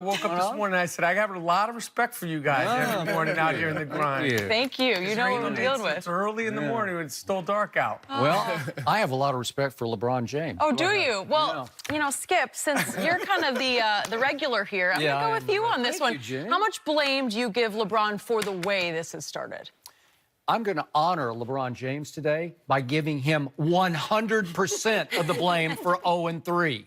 Woke up this morning and I said, I have a lot of respect for you guys every morning out here in the grind. Thank you. You know what we're dealing with. It's early in the morning when it's still dark out. Well, I have a lot of respect for LeBron James. Oh, do you? Well, you know, Skip, since you're kind of the regular here, I'm going to go with you on this one. How much blame do you give LeBron for the way this has started? I'm going to honor LeBron James today by giving him 100% of the blame for 0-3.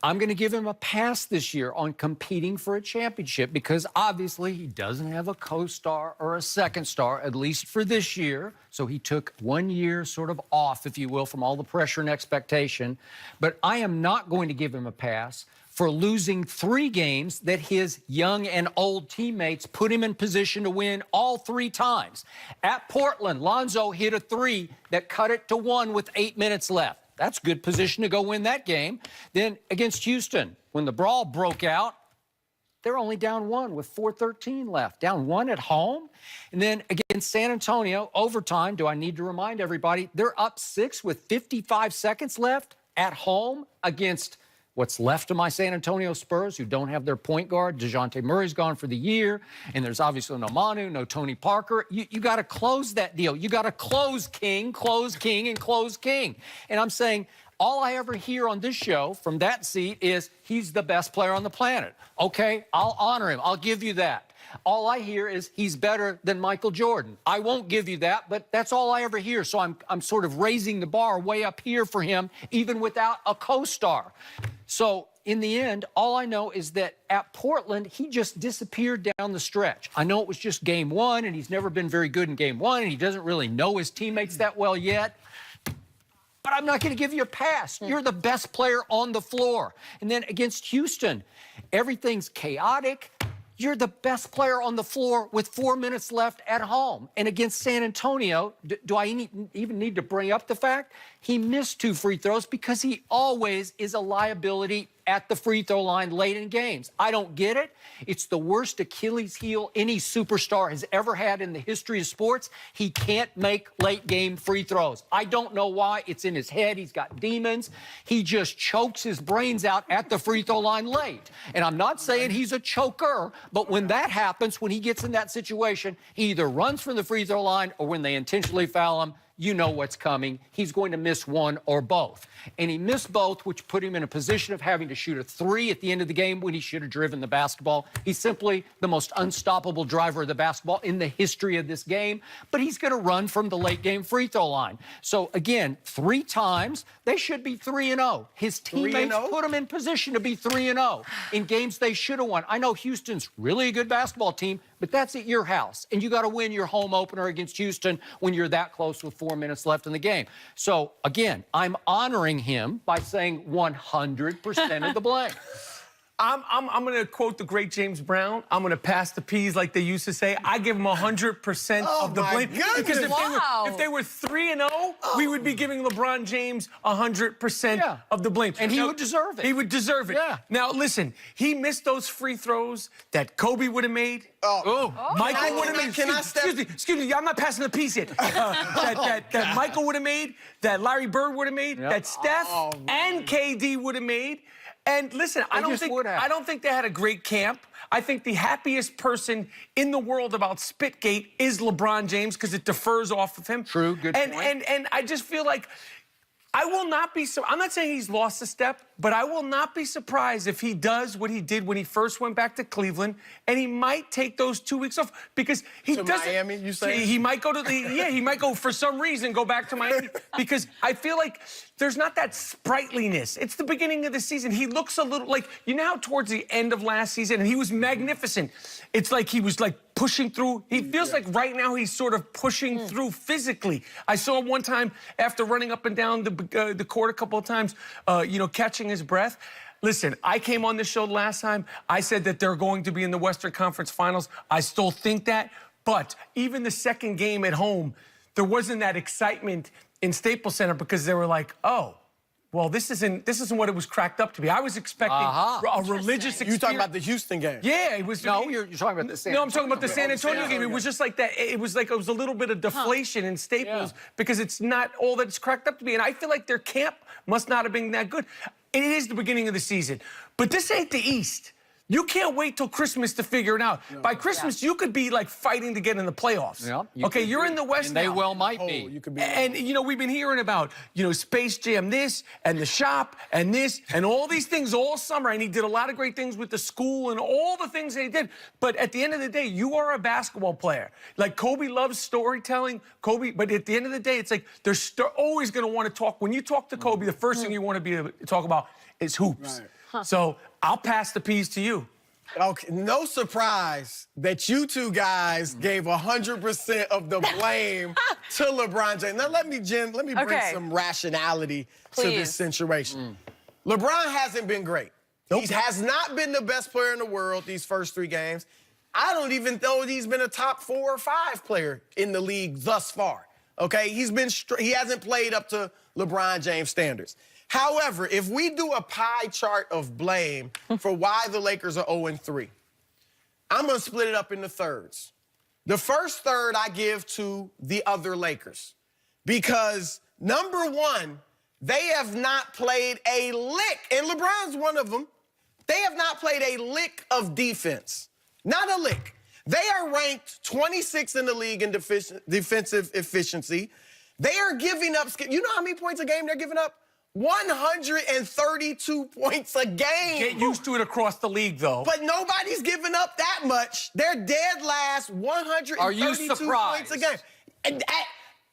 I'm going to give him a pass this year on competing for a championship because obviously he doesn't have a co-star or a second star, at least for this year. So he took 1 year sort of off, if you will, from all the pressure and expectation. But I am not going to give him a pass for losing 3 games that his young and old teammates put him in position to win all 3 times. At Portland, Lonzo hit a 3 that cut it to 1 with 8 minutes left. That's good position to go win that game. Then against Houston, when the brawl broke out, they're only down 1 with 4:13 left. Down 1 at home. And then against San Antonio, overtime, do I need to remind everybody, they're up 6 with 55 seconds left at home against what's left of my San Antonio Spurs, who don't have their point guard. DeJounte Murray's gone for the year, and there's obviously no Manu, no Tony Parker. You got to close that deal. You got to close King, and close King. And I'm saying all I ever hear on this show from that seat is he's the best player on the planet. Okay, I'll honor him. I'll give you that. All I hear is he's better than Michael Jordan. I won't give you that, but that's all I ever hear. So I'm sort of raising the bar way up here for him, even without a co-star. So in the end, all I know is that at Portland, he just disappeared down the stretch. I know it was just game 1, and he's never been very good in game 1, and he doesn't really know his teammates that well yet. But I'm not going to give you a pass. You're the best player on the floor. And then against Houston, everything's chaotic. You're the best player on the floor with 4 minutes left at home. And against San Antonio, do I even need to bring up the fact he missed 2 free throws because he always is a liability at the free throw line late in games. I don't get it. It's the worst Achilles heel any superstar has ever had in the history of sports. He can't make late game free throws. I don't know why. It's in his head. He's got demons. He just chokes his brains out at the free throw line late. And I'm not saying he's a choker, but when that happens, when he gets in that situation, he either runs from the free throw line or when they intentionally foul him, you know what's coming. He's going to miss one or both. And he missed both, which put him in a position of having to shoot a 3 at the end of the game when he should have driven the basketball. He's simply the most unstoppable driver of the basketball in the history of this game, but he's going to run from the late game free throw line. So again, 3 times, they should be 3-0. His teammates put him in position to be 3-0 in games they should have won. I know Houston's really a good basketball team, but that's at your house, and you got to win your home opener against Houston when you're that close with 4 minutes left in the game. So, again, I'm honoring him by saying 100% of the blame. I'm going to quote the great James Brown. I'm going to pass the peas like they used to say. I give him 100% of the blame. Because if they were 3-0, we would be giving LeBron James 100% of the blame. And he would deserve it. He would deserve it. Yeah. Now, listen, he missed those free throws that Kobe would have made. Michael would have made. Excuse me, I'm not passing the piece yet. That Michael would have made, that Larry Bird would have made, that Steph and KD would have made. And listen, I don't think they had a great camp. I think the happiest person in the world about Spitgate is LeBron James because it defers off of him. True, good point. And I just feel like I will not be I'm not saying he's lost a step, but I will not be surprised if he does what he did when he first went back to Cleveland, and he might take those 2 weeks off because he doesn't. Miami, you say? He might go to he might go for some reason go back to Miami because I feel like there's not that sprightliness. It's the beginning of the season. He looks a little like, you know how towards the end of last season, and he was magnificent. It's like he was like pushing through. He feels like right now he's sort of pushing through physically. I saw him one time after running up and down the court a couple of times, you know, catching his breath. Listen, I came on this show last time. I said that they're going to be in the Western Conference Finals. I still think that. But even the second game at home, there wasn't that excitement in Staples Center because they were like, oh, well, this isn't what it was cracked up to be. I was expecting a religious experience. You talking about the Houston game? Yeah, it was. No, you're talking about the San Antonio. No, I'm talking about the San Antonio game. It was just like that. It was like it was a little bit of deflation in Staples because it's not all that it's cracked up to be. And I feel like their camp must not have been that good. It is the beginning of the season. But this ain't the East. You can't wait till Christmas to figure it out. By Christmas, you could be like fighting to get in the playoffs. Yeah, okay, you're in the West and now. they well might be. You could be. And, you know, we've been hearing about, you know, Space Jam this and the shop and this and all these things all summer. And he did a lot of great things with the school and all the things that he did. But at the end of the day, you are a basketball player. Like Kobe loves storytelling. But at the end of the day, it's like they're always going to want to talk. When you talk to Kobe, the first thing you want to be able to talk about is hoops. Right. So I'll pass the peas to you. Okay, no surprise that you two guys gave 100% of the blame to LeBron James. Now let me bring some rationality to this situation. LeBron hasn't been great. He has not been the best player in the world these first 3 games. I don't even know he's been a top 4 or 5 player in the league thus far. Okay, he hasn't played up to LeBron James standards. However, if we do a pie chart of blame for why the Lakers are 0-3, I'm going to split it up into thirds. The first third I give to the other Lakers because, number one, they have not played a lick, and LeBron's one of them. They have not played a lick of defense. Not a lick. They are ranked 26 in the league in defensive efficiency. They are giving up, you know how many points a game they're giving up? 132 points a game. Get used to it across the league, though. But nobody's giving up that much. They're dead last, 132 points a game. And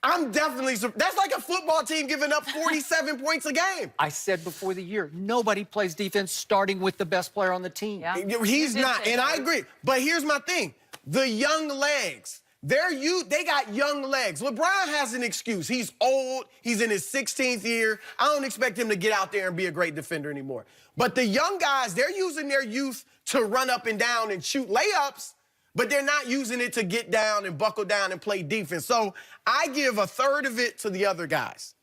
I'm definitely surprised. That's like a football team giving up 47 points a game. I said before the year, nobody plays defense starting with the best player on the team. Yeah. He's not, and I agree. But here's my thing. The young legs. They got young legs. LeBron has an excuse. He's old. He's in his 16th year. I don't expect him to get out there and be a great defender anymore. But the young guys, they're using their youth to run up and down and shoot layups, but they're not using it to get down and buckle down and play defense. So I give a third of it to the other guys.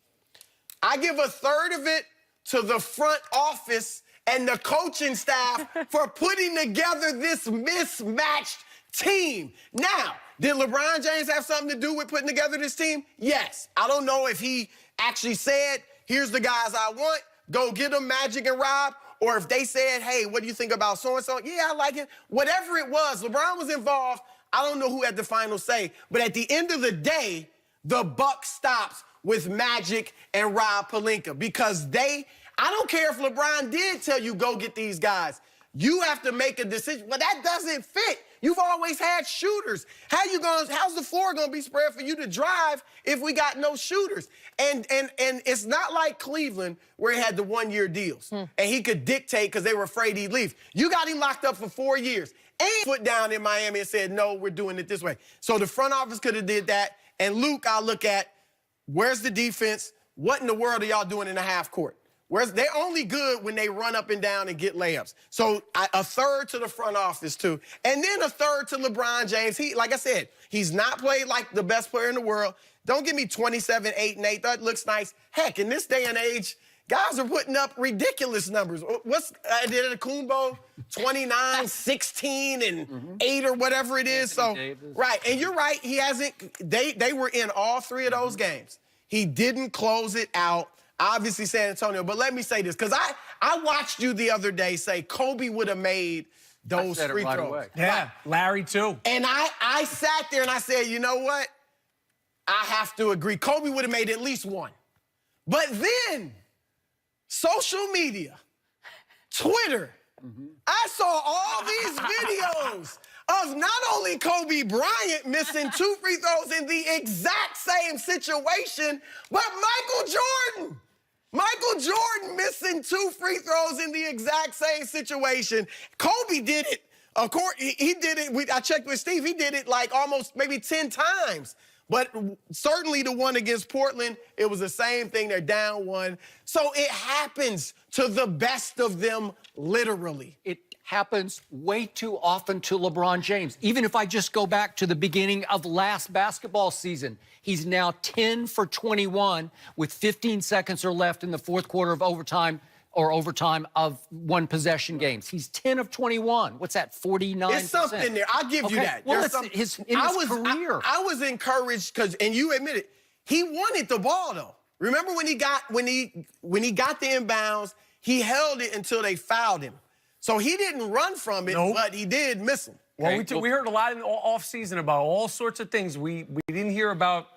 I give a third of it to the front office and the coaching staff for putting together this mismatched team. Now, did LeBron James have something to do with putting together this team? Yes. I don't know if he actually said, here's the guys I want, go get them, Magic and Rob, or if they said, hey, what do you think about so-and-so? Yeah, I like it. Whatever it was, LeBron was involved. I don't know who had the final say, but at the end of the day, the buck stops with Magic and Rob Pelinka because I don't care if LeBron did tell you, go get these guys. You have to make a decision. Well, that doesn't fit. You've always had shooters. How's the floor gonna be spread for you to drive if we got no shooters? And it's not like Cleveland where he had the 1-year deals and he could dictate because they were afraid he'd leave. You got him locked up for 4 years and put down in Miami and said, no, we're doing it this way. So the front office could have did that. And Luke, I'll look at, where's the defense? What in the world are y'all doing in the half court? They're only good when they run up and down and get layups. So a third to the front office, too. And then a third to LeBron James. Like I said, he's not played like the best player in the world. Don't give me 27, 8, and 8. That looks nice. Heck, in this day and age, guys are putting up ridiculous numbers. Did it Kumbo? 29, 16, and 8 or whatever it is. Right. And you're right. He hasn't. They were in all 3 of those games. He didn't close it out. Obviously San Antonio, but let me say this, because I watched you the other day say Kobe would have made those free throws. Away. Yeah, right. Larry too. And I sat there and I said, you know what? I have to agree. Kobe would have made at least one. But then, social media, Twitter, I saw all these videos of not only Kobe Bryant missing 2 free throws in the exact same situation, but Michael Jordan. Michael Jordan missing 2 free throws in the exact same situation. Kobe did it. Of course, he did it. I checked with Steve. He did it like almost maybe 10 times. But certainly the one against Portland, it was the same thing. They're down 1. So it happens to the best of them, literally. It happens way too often to LeBron James. Even if I just go back to the beginning of last basketball season, he's now 10 for 21 with 15 seconds or left in the fourth quarter of overtime of 1 possession games. He's 10 of 21. What's that, 49%? There's something there. I'll give you that. Well, in his career. I was encouraged because, and you admit it, he wanted the ball though. Remember when he got the inbounds, he held it until they fouled him. So he didn't run from it, Nope. but he did miss them. Well, we heard a lot in the off-season about all sorts of things. We didn't hear about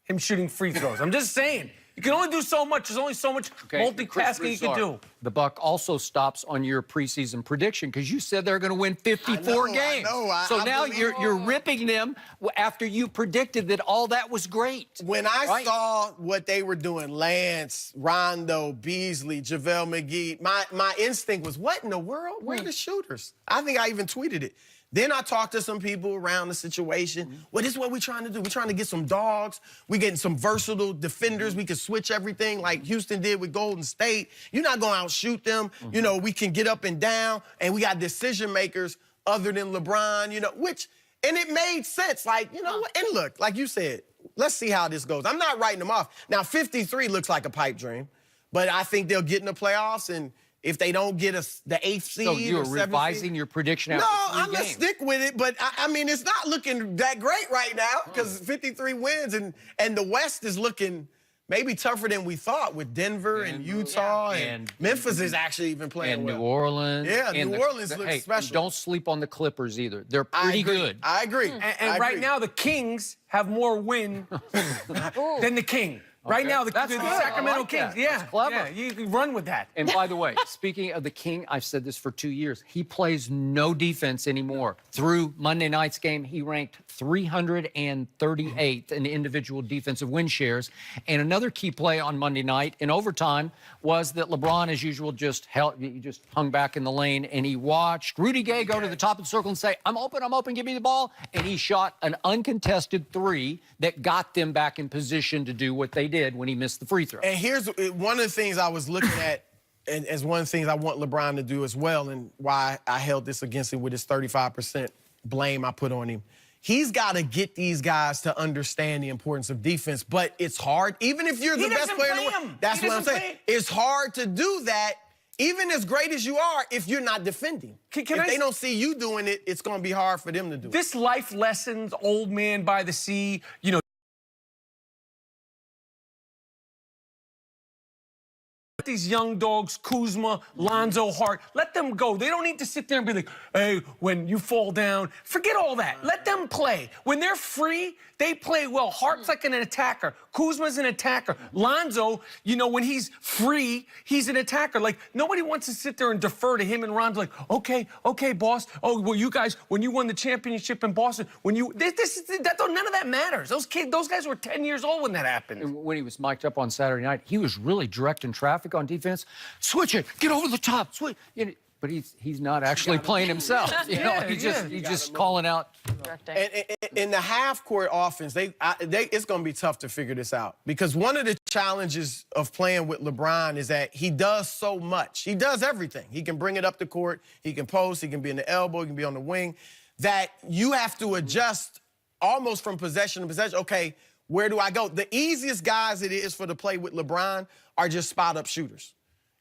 him shooting free throws. I'm just saying. You can only do so much. There's only so much multitasking you can do. The buck also stops on your preseason prediction because you said they're going to win 54 games. So now you're ripping them after you predicted that all that was great. When I saw what they were doing, Lance, Rondo, Beasley, JaVale McGee, my instinct was, what in the world? Where are the shooters? I think I even tweeted it. Then I talked to some people around the situation. Well, this is what we're trying to do. We're trying to get some dogs. We're getting some versatile defenders. We can switch everything like Houston did with Golden State. You're not going to outshoot them. You know, we can get up and down, and we got decision makers other than LeBron, you know, and it made sense. Like, you know what? And look, like you said, let's see how this goes. I'm not writing them off. Now, 53 looks like a pipe dream, but I think they'll get in the playoffs, and if they don't get us the 8th seed so you're or 7th revising seed, your prediction out. No, I'm going to stick with it, but I mean, it's not looking that great right now because 53 wins, and the West is looking maybe tougher than we thought with Denver and Utah, and Memphis is actually even playing well. New Orleans. Yeah, New Orleans looks special. Don't sleep on the Clippers either. They're pretty good. I agree. And right now, the Kings have more win than the King. Right now, the Sacramento Kings. Yeah, that's clever. Yeah, you can run with that. And by the way, speaking of the King, I've said this for 2 years. He plays no defense anymore. Through Monday night's game, he ranked 338th in individual defensive win shares. And another key play on Monday night in overtime was that LeBron, as usual, just hung back in the lane, and he watched Rudy Gay go to the top of the circle and say, I'm open, give me the ball. And he shot an uncontested three that got them back in position to do what they did when he missed the free throw. And here's one of the things I was looking at, and as one of the things I want LeBron to do as well, and why I held this against him with his 35% blame I put on him. He's got to get these guys to understand the importance of defense, but it's hard. Even if you're the best player in the world, that's what I'm saying. It's hard to do that, even as great as you are, if you're not defending. If they don't see you doing it, it's going to be hard for them to do it. This life lessons, old man by the sea, you know, these young dogs, Kuzma, Lonzo, Hart, let them go. They don't need to sit there and be like, hey, when you fall down, forget all that. Let them play. When they're free, they play well. Hart's like an attacker. Kuzma's an attacker. Lonzo, you know, when he's free, he's an attacker. Like, nobody wants to sit there and defer to him and Ron's like, okay, boss. Oh, well, you guys, when you won the championship in Boston, when you, none of that matters. Those guys were 10 years old when that happened. And when he was mic'd up on Saturday night, he was really directing traffic on defense. Switch it, get over the top, switch. You know, but he's not actually playing himself. You know, he's just calling out. And in the half-court offense, it's going to be tough to figure this out because one of the challenges of playing with LeBron is that he does so much. He does everything. He can bring it up the court. He can post. He can be in the elbow. He can be on the wing. That you have to adjust almost from possession to possession. Okay, where do I go? The easiest guys it is for to play with LeBron are just spot-up shooters.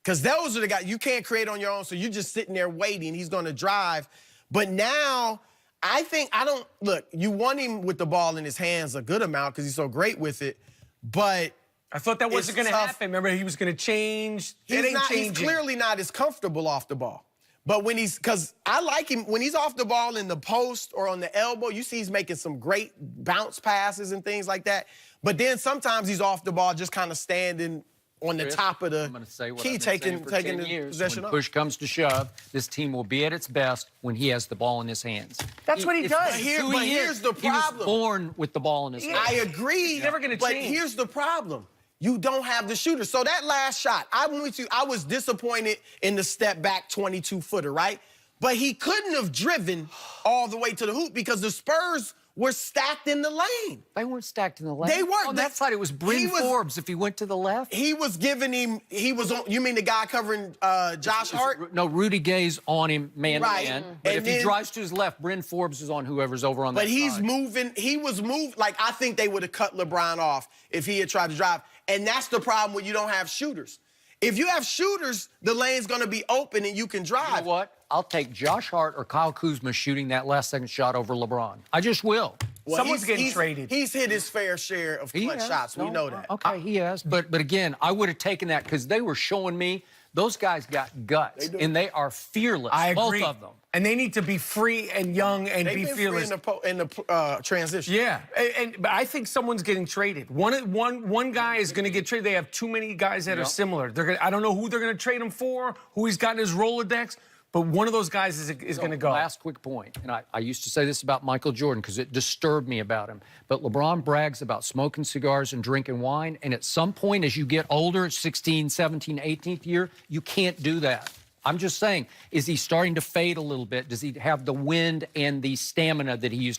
Because those are the guys you can't create on your own, so you're just sitting there waiting. He's going to drive. But now, look, you want him with the ball in his hands a good amount because he's so great with it, but I thought that wasn't going to happen. Remember, he was going to change. He's clearly not as comfortable off the ball. But because I like him, when he's off the ball in the post or on the elbow, you see he's making some great bounce passes and things like that. But then sometimes he's off the ball just kind of standing on the top of the key, taking the possession when up. Push comes to shove, this team will be at its best when he has the ball in his hands. That's what he does. But here's the problem. He was born with the ball in his hands. I agree. He's never going to change. But here's the problem. You don't have the shooter. So that last shot, I was disappointed in the step back 22-footer, right? But he couldn't have driven all the way to the hoop because the Spurs were stacked in the lane. They weren't stacked in the lane. They weren't. On that side, it was Bryn Forbes if he went to the left. He was giving him, you mean the guy covering Josh Hart? No, Rudy Gay's on him man-to-man. But And if he drives to his left, Bryn Forbes is on whoever's over on that side. But he's moving, like I think they would have cut LeBron off if he had tried to drive. And that's the problem when you don't have shooters. If you have shooters, the lane's going to be open and you can drive. You know what? I'll take Josh Hart or Kyle Kuzma shooting that last-second shot over LeBron. I just will. Well, Someone's getting traded. He's hit his fair share of clutch shots. We know that. Okay, he has. But again, I would have taken that because they were showing me Those guys got guts, and they are fearless. I agree. Both of them. And they need to be free and young and They've be been fearless. free in the transition. Yeah, but I think someone's getting traded. One guy is going to get traded. They have too many guys that are similar. I don't know who they're going to trade him for, who he's got in his Rolodex, but one of those guys is going to go. Last quick point, and I used to say this about Michael Jordan because it disturbed me about him, but LeBron brags about smoking cigars and drinking wine, and at some point as you get older, 16, 17, 18th year, you can't do that. I'm just saying, is he starting to fade a little bit? Does he have the wind and the stamina that he used